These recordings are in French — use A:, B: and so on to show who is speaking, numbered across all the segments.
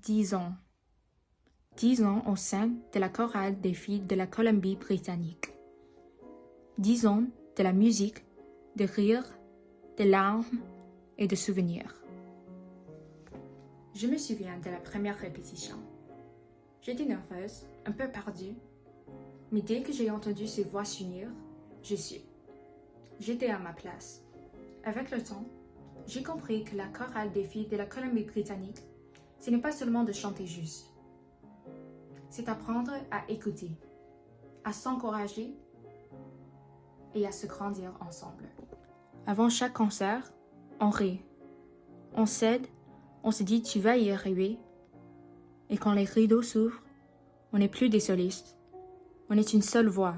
A: 10 ans. 10 ans au sein de la chorale des filles de la Colombie-Britannique. 10 ans de la musique, de rires, de larmes et de souvenirs. Je me souviens de la première répétition. J'étais nerveuse, un peu perdue, mais dès que j'ai entendu ces voix s'unir, je suis. J'étais à ma place. Avec le temps, j'ai compris que la chorale des filles de la Colombie-Britannique, ce n'est pas seulement de chanter juste. C'est apprendre à écouter, à s'encourager et à se grandir ensemble. Avant chaque concert, on rit, on s'aide, on se dit tu vas y arriver. Et quand les rideaux s'ouvrent, on n'est plus des solistes. On est une seule voix,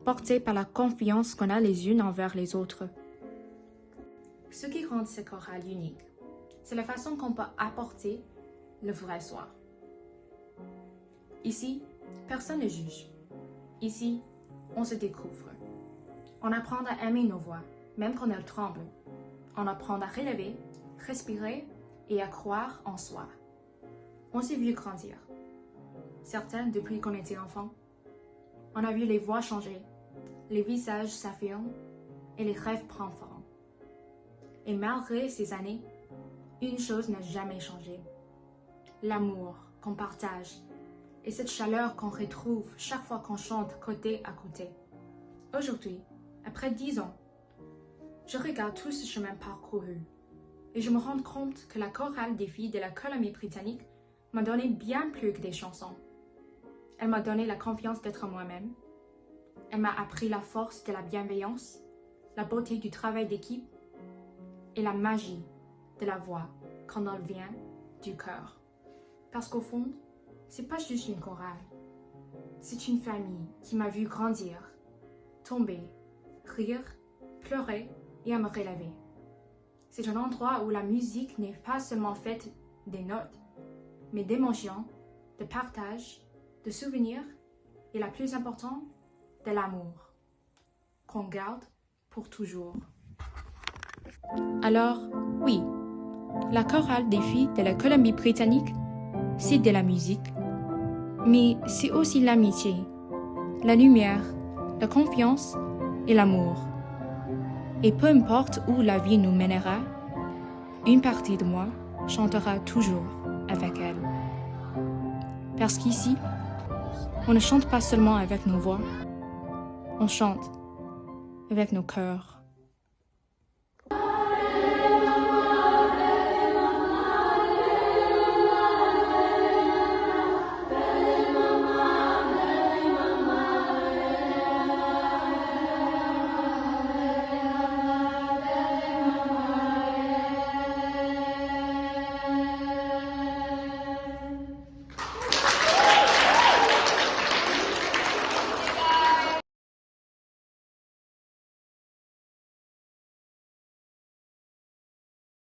A: portée par la confiance qu'on a les unes envers les autres. Ce qui rend ce chorale unique, c'est la façon qu'on peut apporter le vrai soir. Ici, personne ne juge. Ici, on se découvre. On apprend à aimer nos voix, même quand elles tremblent. On apprend à relever, respirer et à croire en soi. On s'est vu grandir. Certains depuis qu'on était enfant. On a vu les voix changer, les visages s'affirment et les rêves prendre forme. Et malgré ces années, une chose n'a jamais changé. L'amour qu'on partage et cette chaleur qu'on retrouve chaque fois qu'on chante côté à côté. Aujourd'hui, après 10 ans, je regarde tout ce chemin parcouru et je me rends compte que la chorale des filles de la Colombie-Britannique m'a donné bien plus que des chansons. Elle m'a donné la confiance d'être moi-même. Elle m'a appris la force de la bienveillance, la beauté du travail d'équipe et la magie de la voix quand elle vient du cœur. Parce qu'au fond, c'est pas juste une chorale. C'est une famille qui m'a vu grandir, tomber, rire, pleurer et à me relever. C'est un endroit où la musique n'est pas seulement faite des notes, mais d'émotions, de partage, de souvenirs et la plus importante, de l'amour, qu'on garde pour toujours. Alors, oui, la chorale des filles de la Colombie-Britannique, c'est de la musique, mais c'est aussi l'amitié, la lumière, la confiance et l'amour. Et peu importe où la vie nous mènera, une partie de moi chantera toujours avec elle. Parce qu'ici, on ne chante pas seulement avec nos voix, on chante avec nos cœurs.